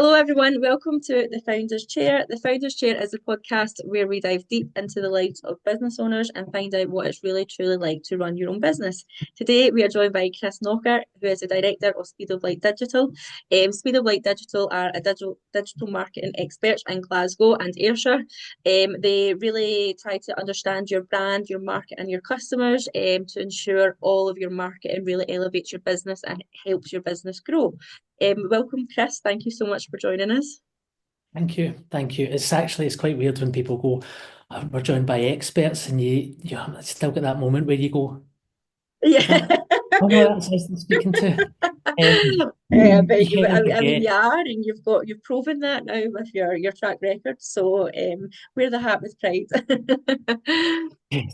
Hello, everyone. Welcome to The Founder's Chair. The Founder's Chair is a podcast where we dive deep into the lives of business owners and find out what it's really truly like to run your own business. Today, we are joined by Chris Knocker, who is the director of Speed of Light Digital. Speed of Light Digital are a digital marketing experts in Glasgow and Ayrshire. They really try to understand your brand, your market, and your customers to ensure all of your marketing really elevates your business and helps your business grow. Welcome, Chris. Thank you so much for joining us. Thank you. Thank you. It's quite weird when people go, "Oh, we're joined by experts," and you still get that moment where you go, is that, Yeah. oh no, that's us I'm speaking to. But You kind of I mean, forget. you are, and you've proven that now with your track record. So, wear the hat with pride.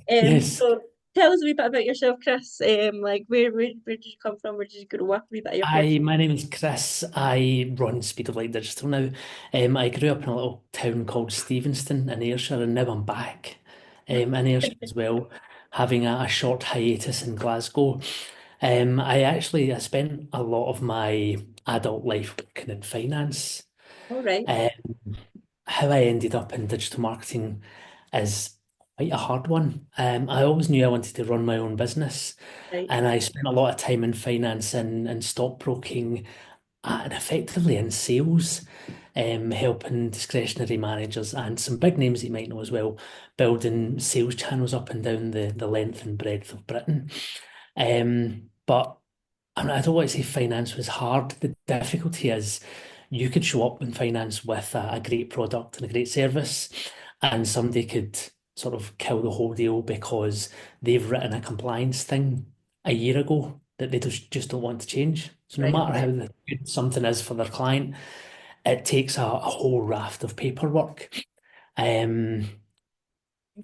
Yes, So tell us a wee bit about yourself, Chris. Like where did you come from? Where did you grow up? A wee bit of your personal. my name is Chris. I run Speed of Light Digital now. I grew up in a little town called Stevenston in Ayrshire, and now I'm back in Ayrshire as well, having a short hiatus in Glasgow. I spent a lot of my adult life working in finance. All right, Um, how I ended up in digital marketing is quite a hard one. I always knew I wanted to run my own business, right, and I spent a lot of time in finance and stockbroking and effectively in sales, helping discretionary managers and some big names that you might know as well, building sales channels up and down the length and breadth of Britain. But I don't want to say finance was hard. The difficulty is you could show up in finance with a great product and a great service, and somebody could sort of kill the whole deal because they've written a compliance thing a year ago that they just don't want to change. So no right. matter how Okay. good something is for their client, it takes a whole raft of paperwork. Um,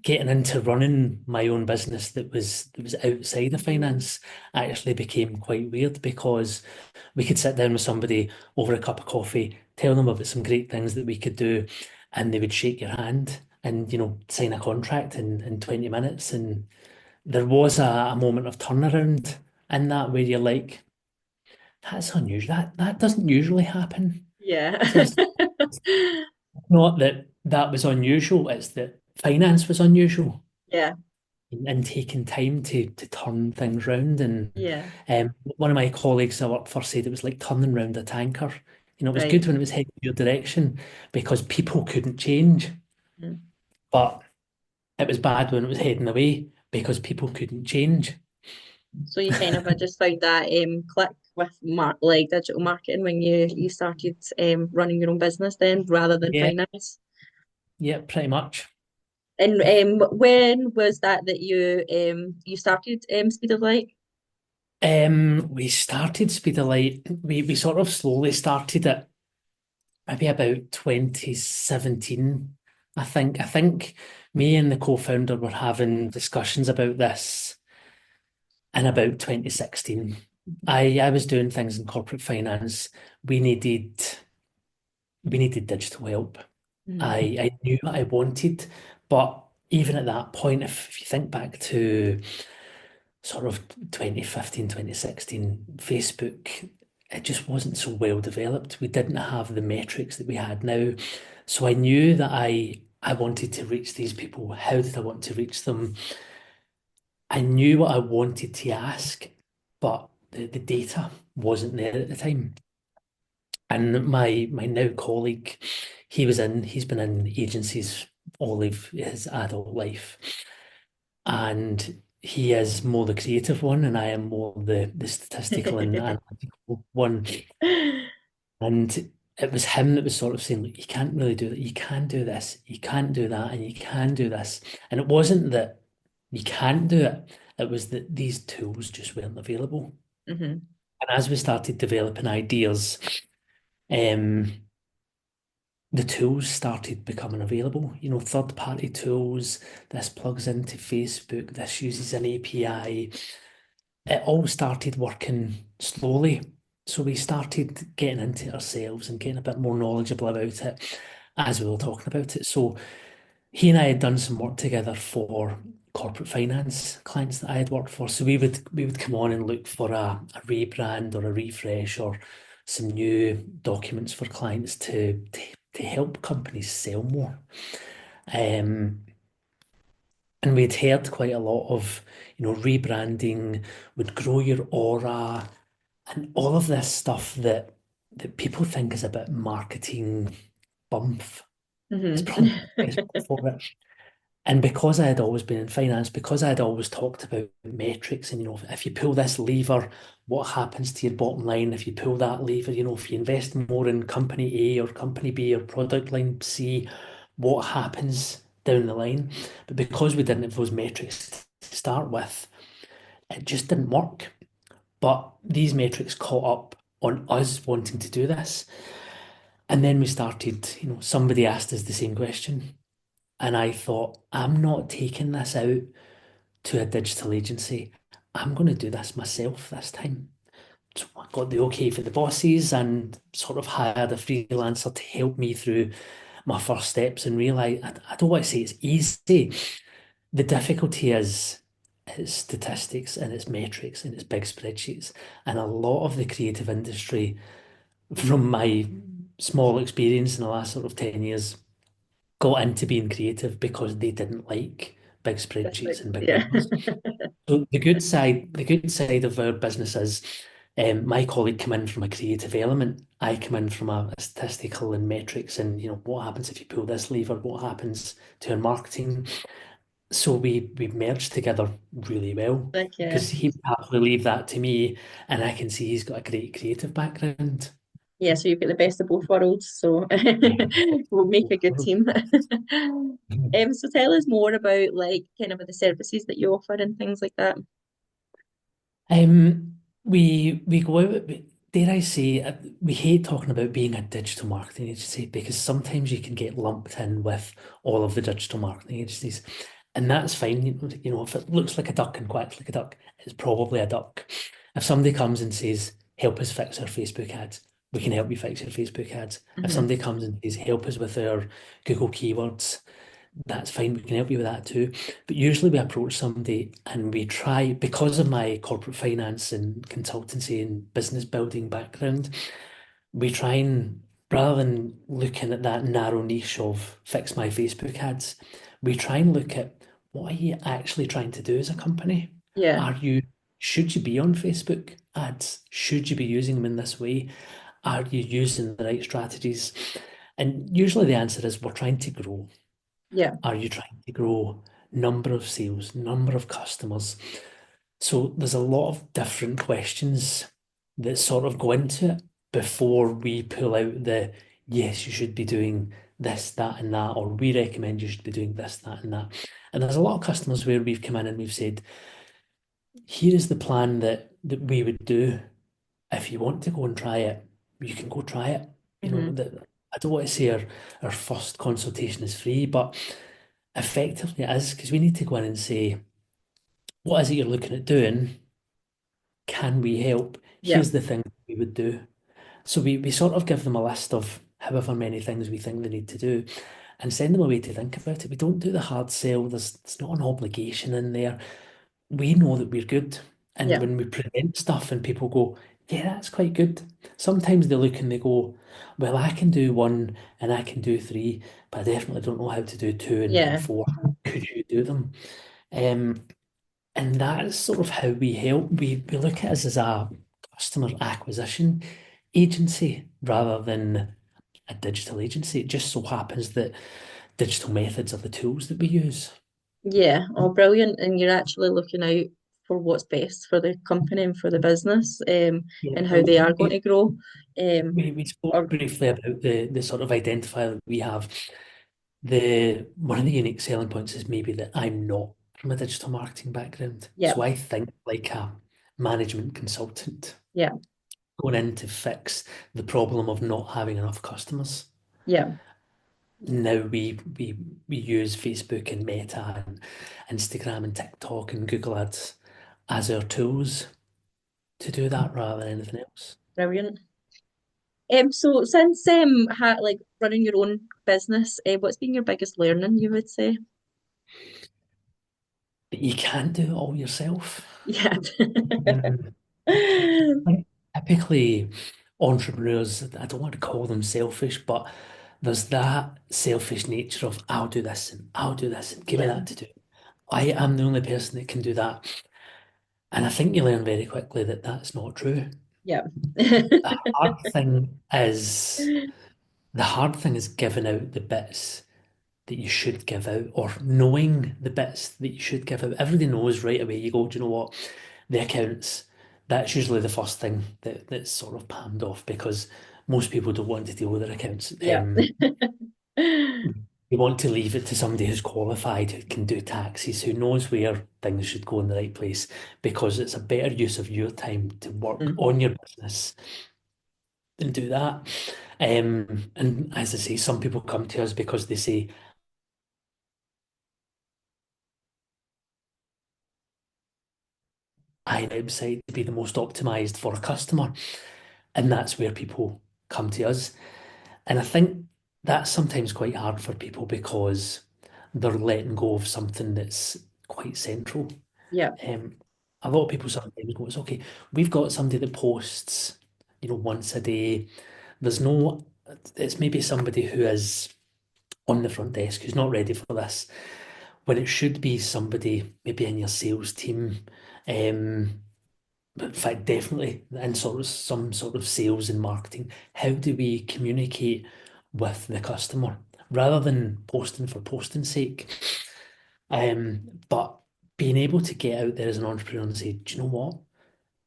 Getting into running my own business that was outside of Mm, finance actually became quite weird because we could sit down with somebody over a cup of coffee, tell them about some great things that we could do, and they would shake your hand and sign a contract in 20 minutes. And there was a moment of turnaround in that where you're like, that's unusual. That doesn't usually happen. yeah. So it's not that that was unusual, it's that finance was unusual Yeah. and taking time to turn things round. And Yeah. one of my colleagues I worked for said it was like turning round a tanker. It was Right. good when it was heading your direction because people couldn't change, Mm. but it was bad when it was heading away because people couldn't change. So you kind of just found that click with like digital marketing when you started running your own business then rather than Yeah, finance. yeah, pretty much. And when was that you started Speed of Light? We started Speed of Light. We sort of slowly started it maybe about 2017, I think. I think me and the co-founder were having discussions about this in about 2016. I was doing things in corporate finance. We needed we needed digital help. Mm. I knew what I wanted, but even at that point, if you think back to sort of 2015, 2016, Facebook, it just wasn't so well developed. We didn't have the metrics that we had now. So I knew that I wanted to reach these people. How did I want to reach them? I knew what I wanted to ask, but the data wasn't there at the time. And my now colleague, he's been in agencies all of his adult life. And he is more the creative one, and I am more the statistical and analytical one. And it was him that was sort of saying, look, you can't really do that. You can do this, you can't do that, and you can do this. And it wasn't that you can't do it, it was that these tools just weren't available. Hmm. And as we started developing ideas, um, the tools started becoming available. Third-party tools. This plugs into Facebook. This uses an API. It all started working slowly. So we started getting into it ourselves and getting a bit more knowledgeable about it as we were talking about it. So he and I had done some work together for corporate finance clients that I had worked for. So we would come on and look for a rebrand or a refresh or some new documents for clients to help companies sell more. Um, and we'd heard quite a lot of, rebranding would grow your aura and all of this stuff that people think is a bit marketing bump. It's Hmm. probably the best word for it. And because I had always been in finance, because I had always talked about metrics and, if you pull this lever, what happens to your bottom line? If you pull that lever, if you invest more in company A or company B or product line C, what happens down the line? But because we didn't have those metrics to start with, it just didn't work. But these metrics caught up on us wanting to do this. And then we started, somebody asked us the same question. And I thought, I'm not taking this out to a digital agency. I'm going to do this myself this time. So I got the okay for the bosses and sort of hired a freelancer to help me through my first steps and realize I don't want to say it's easy. The difficulty is it's statistics and it's metrics and it's big spreadsheets. And a lot of the creative industry, from my small experience in the last sort of 10 years, got into being creative because they didn't like big spreadsheets and big Yeah. numbers. So the good side of our business is my colleague come in from a creative element. I come in from a statistical and metrics and what happens if you pull this lever, what happens to our marketing. So we merged together really well Like, yeah. because he would happily leave that to me and I can see he's got a great creative background. Yeah, so you've got the best of both worlds, so Yeah. we'll make a good team. So tell us more about like kind of the services that you offer and things like that. We go out, dare I say, we hate talking about being a digital marketing agency because sometimes you can get lumped in with all of the digital marketing agencies, and that's fine. If it looks like a duck and quacks like a duck, it's probably a duck. If somebody comes and says, "Help us fix our Facebook ads," we can help you fix your Facebook ads. If Hmm. somebody comes and says, "Help us with our Google keywords," that's fine. We can help you with that too. But usually we approach somebody and we try, because of my corporate finance and consultancy and business building background, we try and, rather than looking at that narrow niche of fix my Facebook ads, we try and look at what are you actually trying to do as a company? Yeah, Are you, should you be on Facebook ads? Should you be using them in this way? Are you using the right strategies? And usually the answer is we're trying to grow. yeah, Are you trying to grow number of sales, number of customers? So there's a lot of different questions that sort of go into it before we pull out the yes, you should be doing this, that, and that, or we recommend you should be doing this, that, and that. And there's a lot of customers where we've come in and we've said, here is the plan that we would do. If you want to go and try it, you can go try it. hmm, That I don't want to say our first consultation is free, but effectively it is because we need to go in and say, what is it you're looking at doing? Can we help? yeah, Here's the thing we would do. So we sort of give them a list of however many things we think they need to do and send them away to think about it. We don't do the hard sell. There's not an obligation in there. We know that we're good. And yeah, when we present stuff and people go, yeah, that's quite good. Sometimes they look and they go, well, I can do one and I can do three, but I definitely don't know how to do two and yeah, four. Could you do them? Um, and that's sort of how we help. We look at us as a customer acquisition agency rather than a digital agency. It just so happens that digital methods are the tools that we use. yeah. Oh, brilliant. And you're actually looking out for what's best for the company and for the business, Yeah, and how well, they are going to grow. we spoke Or briefly about the sort of identifier that we have. The one of the unique selling points is maybe that I'm not from a digital marketing background. yeah, So I think like a management consultant yeah, going in to fix the problem of not having enough customers. yeah, Now we use Facebook and Meta and Instagram and TikTok and Google Ads as our tools to do that rather than anything else. brilliant. So since like running your own business, what's been your biggest learning, you would say? But you can't do it all yourself. Yeah. Um, I think typically entrepreneurs, I don't want to call them selfish, but there's that selfish nature of I'll do this and I'll do this and give me Yeah. that to do. I am the only person that can do that. And I think you learn very quickly that that's not true. Yeah. The hard thing is the hard thing is giving out the bits that you should give out or knowing the bits that you should give out. Everybody knows right away. You go, do you know what? The accounts, that's usually the first thing that's sort of palmed off because most people don't want to deal with their accounts. Yeah. You want to leave it to somebody who's qualified, who can do taxes, who knows where things should go in the right place, because it's a better use of your time to work Mm. on your business and do that. And as I say, some people come to us because they say, I website to be the most optimized for a customer. And that's where people come to us. And I think that's sometimes quite hard for people because they're letting go of something that's quite central. Yeah. Um, a lot of people sometimes go, it's okay, we've got somebody that posts, once a day. There's no, it's maybe somebody who is on the front desk who's not ready for this, when it should be somebody maybe in your sales team. Um, in fact, definitely in sort of some sort of sales and marketing. How do we communicate with the customer rather than posting for posting's sake? But being able to get out there as an entrepreneur and say, do you know what?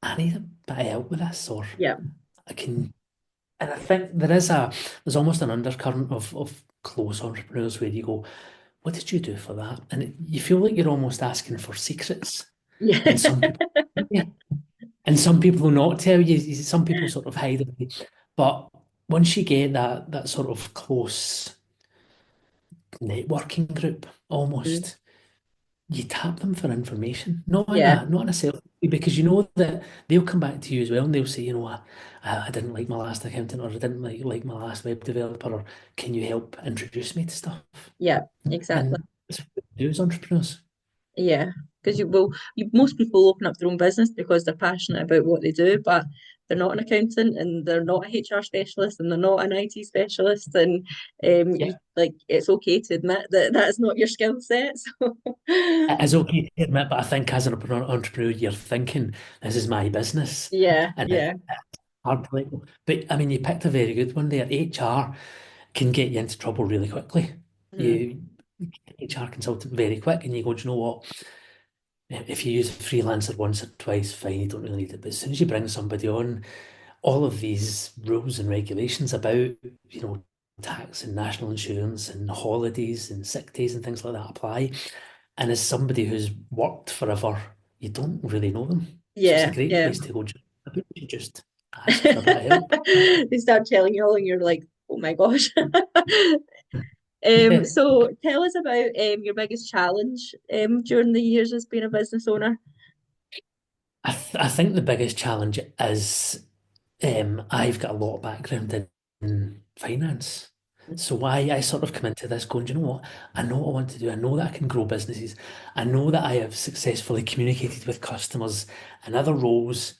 I need a bit of help with this, or Yeah. I can. And I think there's almost an undercurrent of close entrepreneurs where you go, what did you do for that? And you feel like you're almost asking for secrets. Yeah. And some people, yeah, and some people will not tell you. Some people sort of hide it. But once you get that sort of close networking group, Mm. almost, you tap them for information. Not in Yeah. a self, because you know that they'll come back to you as well and they'll say, I didn't like my last accountant, or I didn't like my last web developer, or can you help introduce me to stuff? Yeah. Exactly. And it's what we do as entrepreneurs. Yeah, because most people open up their own business because they're passionate about what they do, but they're not an accountant and they're not a HR specialist and they're not an IT specialist. And Yeah. it's okay to admit that that's not your skill set. So It is okay to admit, but I think as an entrepreneur, you're thinking, this is my business. yeah, And it's yeah. hard to let go. But I mean, you picked a very good one there. HR can get you into trouble really quickly. Mm, You HR consultant very quick, and you go, do you know what? If you use a freelancer once or twice, fine, you don't really need it. But as soon as you bring somebody on, all of these rules and regulations about, tax and national insurance and holidays and sick days and things like that apply. And as somebody who's worked forever, you don't really know them. So it's a yeah, great yeah. place to go. Maybe you should just ask for a bit of help. They start telling you all and you're like, oh my gosh. Yeah, So tell us about your biggest challenge during the years as being a business owner. I think the biggest challenge is I've got a lot of background in finance. So I sort of come into this going, do you know what? I know what I want to do. I know that I can grow businesses. I know that I have successfully communicated with customers in other roles.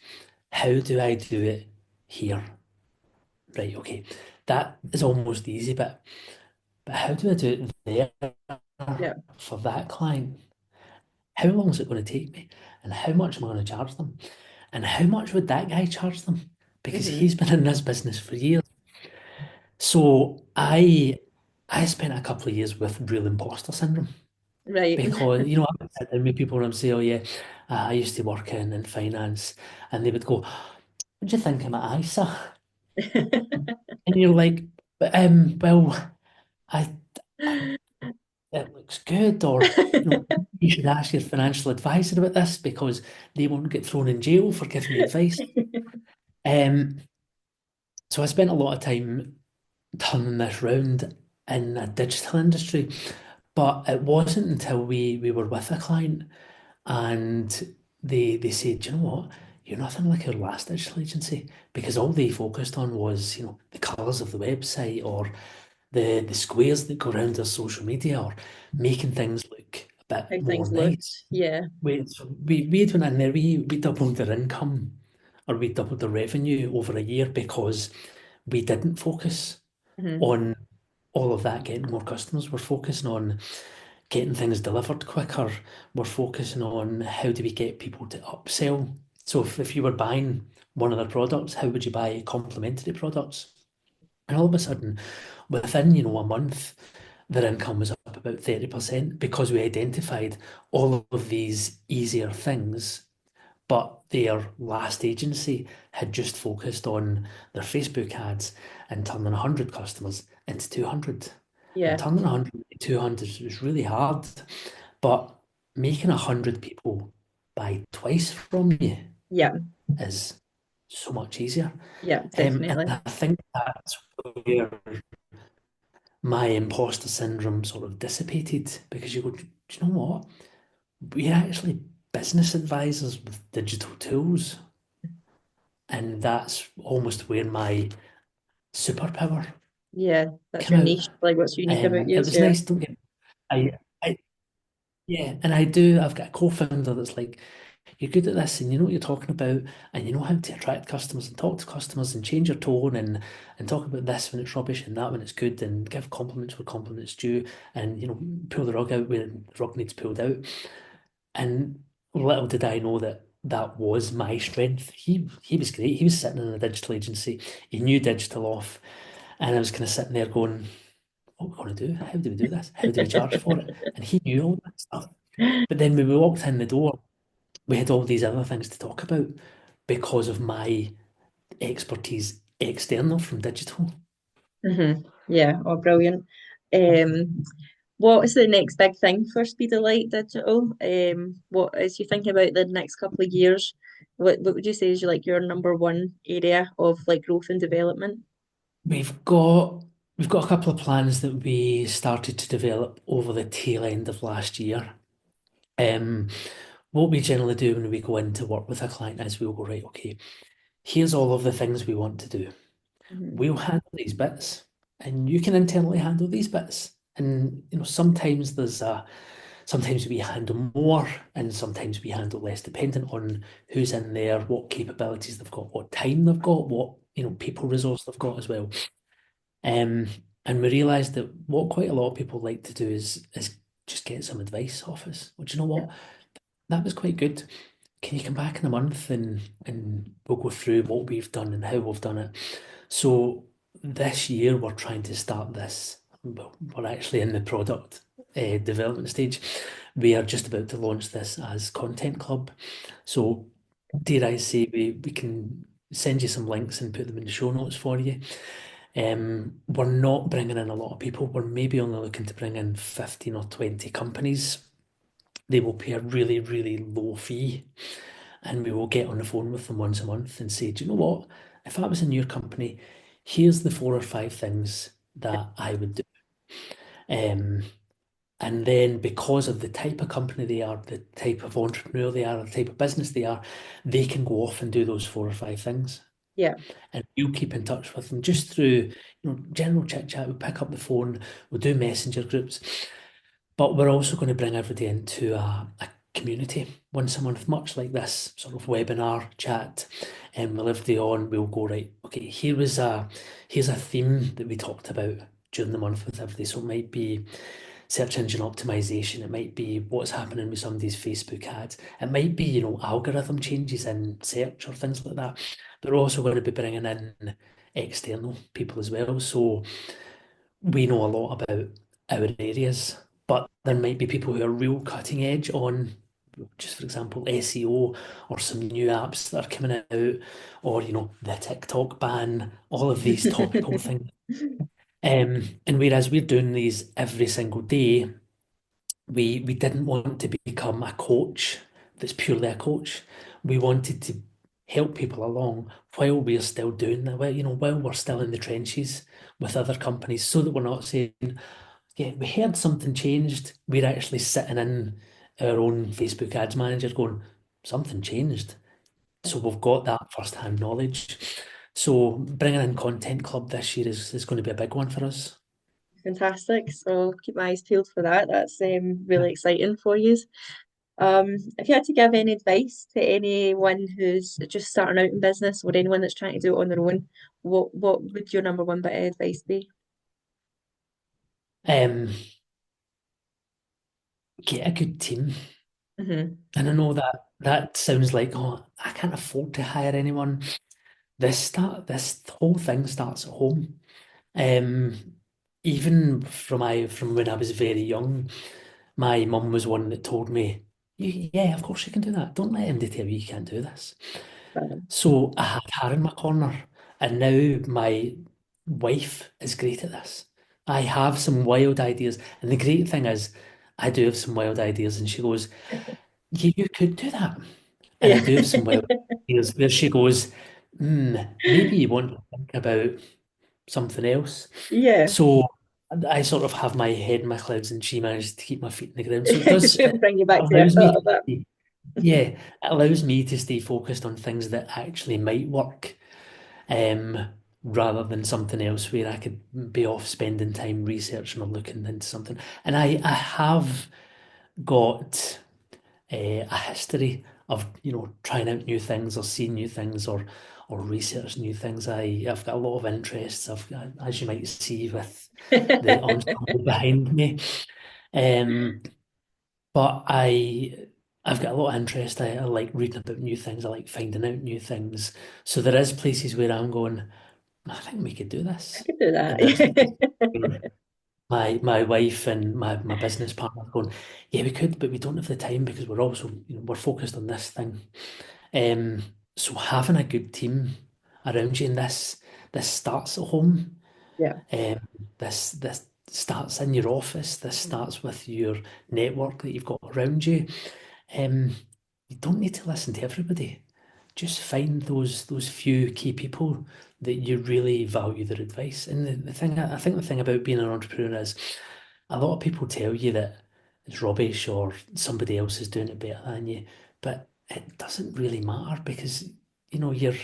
How do I do it here? Right, okay. That is almost the easy bit. But how do I do it there Yeah. for that client? How long is it going to take me? And how much am I going to charge them? And how much would that guy charge them? Because Hmm. he's been in this business for years. So I spent a couple of years with real imposter syndrome Right. because I would sit down with people and I'd say, "Oh yeah, I used to work in finance," and they would go, "What do you think of my ISA?" And you're like, "Well, I, I it looks good," or you should ask your financial advisor about this because they won't get thrown in jail for giving me advice. Um, so I spent a lot of time turning this round in a digital industry. But it wasn't until we were with a client and they said, you know what, you're nothing like our last digital agency because all they focused on was, the colours of the website or the squares that go around our social media or making things look a bit How more things looked. nice. Yeah. We went in there, we doubled their income or we doubled the revenue over a year because we didn't focus Hmm. on all of that, getting more customers. We're focusing on getting things delivered quicker. We're focusing on how do we get people to upsell. So if you were buying one of their products, how would you buy complementary products? And all of a sudden, within, a month, their income was up about 30% because we identified all of these easier things, but their last agency had just focused on their Facebook ads and turning 100 customers into 200. And Yeah. turning 100 into 200 was really hard, but making 100 people buy twice from you Yeah. is so much easier. Yeah, And definitely. I think that's where my imposter syndrome sort of dissipated because you go, do you know what? We're actually business advisors with digital tools. And that's almost where my superpower Yeah, that's came your out. niche. Like, what's unique about you It is was yeah. nice, don't get I yeah, and I've got a co-founder that's like, you're good at this and you know what you're talking about and you know how to attract customers and talk to customers and change your tone and talk about this when it's rubbish and that when it's good and give compliments where compliments due and pull the rug out where the rug needs pulled out. And little did I know that that was my strength. He was great. He was sitting in a digital agency. He knew digital off, and I was kind of sitting there going, "What are we going to do? How do we do this? How do we charge for it?" And he knew all that stuff. But then when we walked in the door, we had all these other things to talk about because of my expertise external from digital. Yeah, oh, brilliant. Um, what is the next big thing for Speed of Light Digital? What as you think about the next couple of years, what would you say is your number one area of like growth and development? We've got we've got a couple of plans that we started to develop over the tail end of last year. Um, what we generally do when we go in to work with a client is we'll go, right, okay, here's all of the things we want to do. Hmm. We'll handle these bits, and you can internally handle these bits. And sometimes we handle more, and sometimes we handle less, depending on who's in there, what capabilities they've got, what time they've got, what people resource they've got as well. Um, and we realised that what quite a lot of people like to do is just get some advice off us. Well, do you know Yeah. what? That was quite good. Can you come back in a month and we'll go through what we've done and how we've done it? So this year we're trying to start this. Well, we're actually in the product development stage. We are just about to launch this as Content Club. So dare I say we can send you some links and put them in the show notes for you. We're not bringing in a lot of people. We're maybe only looking to bring in 15 or 20 companies. They will pay a really, really low fee, and we will get on the phone with them once a month and say, do you know what? If I was in your company, here's the 4 or 5 things that I would do. Um, and then because of the type of company they are, the type of entrepreneur they are, the type of business they are, they can go off and do those 4 or 5 things. Yeah. And we'll keep in touch with them just through, general chit chat. We'll pick up the phone, we'll do messenger groups. But we're also going to bring everybody into a community once a month, much like this sort of webinar chat. And we'll everybody on, we'll go, right, okay, here's a theme that we talked about during the month with everybody. So it might be search engine optimization, it might be what's happening with somebody's Facebook ads, it might be, algorithm changes in search or things like that. But we're also going to be bringing in external people as well. So we know a lot about our areas, but there might be people who are real cutting edge on, just for example, SEO or some new apps that are coming out, or the TikTok ban, all of these topical things. And whereas we're doing these every single day, we didn't want to become a coach that's purely a coach. We wanted to help people along while we're still doing that, while we're still in the trenches with other companies, so that we're not saying, yeah, we heard something changed. We're actually sitting in our own Facebook ads manager going, something changed. So we've got that first-hand knowledge. So bringing in Content Club this year is going to be a big one for us. Fantastic. So keep my eyes peeled for that. That's really exciting for you. If you had to give any advice to anyone who's just starting out in business or anyone that's trying to do it on their own, what would your number one bit of advice be? Um, get a good team. Hmm. And I know that that sounds like, oh, I can't afford to hire anyone. This whole thing starts at home. Um, Even from when I was very young, my mum was one that told me, yeah, of course you can do that. Don't let anybody tell you you can't do this." So I had her in my corner, and now my wife is great at this. I have some wild ideas, and the great thing is, I do have some wild ideas, and she goes, "Yeah, you could do that." And I Yeah. do have some wild ideas where she goes, maybe you want to think about something else. Yeah. So I sort of have my head in my clouds, and she manages to keep my feet in the ground. So it Bring you back to earth allows a me little to bit. stay, yeah, it allows me to stay focused on things that actually might work, um, rather than something else where I could be off spending time researching or looking into something. And I have got a history of trying out new things or seeing new things or research new things. I've got a lot of interests. As you might see with the ensemble behind me. Um, but I've got a lot of interest. I like reading about new things. I like finding out new things. So there is places where I'm going, I think we could do I this. could do And there's places that. where my wife and my business partner are going, yeah, we could, but we don't have the time because we're also, we're focused on this thing. Um, so having a good team around you, and this starts at home. Yeah. Um, this starts in your office. This starts with your network that you've got around you. Um, you don't need to listen to everybody. Just find those few key people that you really value their advice. And the thing I think the thing about being an entrepreneur is a lot of people tell you that it's rubbish or somebody else is doing it better than you, but it doesn't really matter because your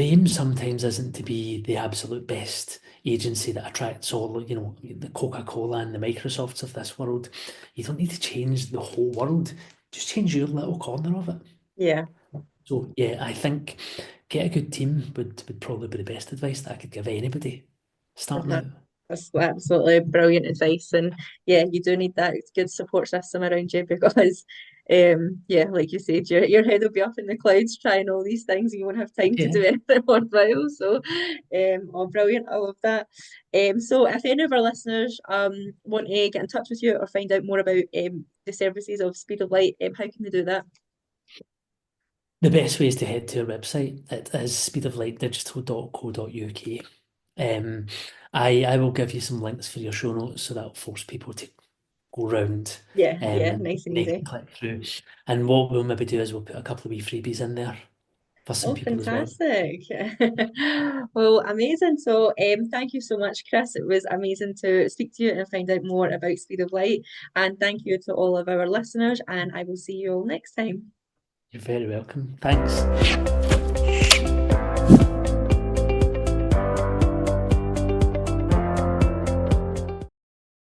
aim sometimes isn't to be the absolute best agency that attracts all, the Coca-Cola and the Microsofts of this world. You don't need to change the whole world. Just change your little corner of it. Yeah. So yeah, I think get a good team would probably be the best advice that I could give anybody starting Uh-huh. out. That's absolutely brilliant advice. And yeah, you do need that good support system around you because yeah, like you said, your head will be up in the clouds trying all these things and you won't have time to Yeah. do anything worthwhile. So oh brilliant, I love that. So if any of our listeners want to get in touch with you or find out more about the services of Speed of Light, how can they do that? The best way is to head to our website. It is speedoflightdigital.co.uk. Um, I will give you some links for your show notes so that'll force people to go round Yeah, yeah, and nice and they can easy. click through. And what we'll maybe do is we'll put a couple of wee freebies in there for some Oh, people as well. fantastic. Well, amazing. So, thank you so much, Chris. It was amazing to speak to you and find out more about Speed of Light. And thank you to all of our listeners, and I will see you all next time. You're very welcome. Thanks.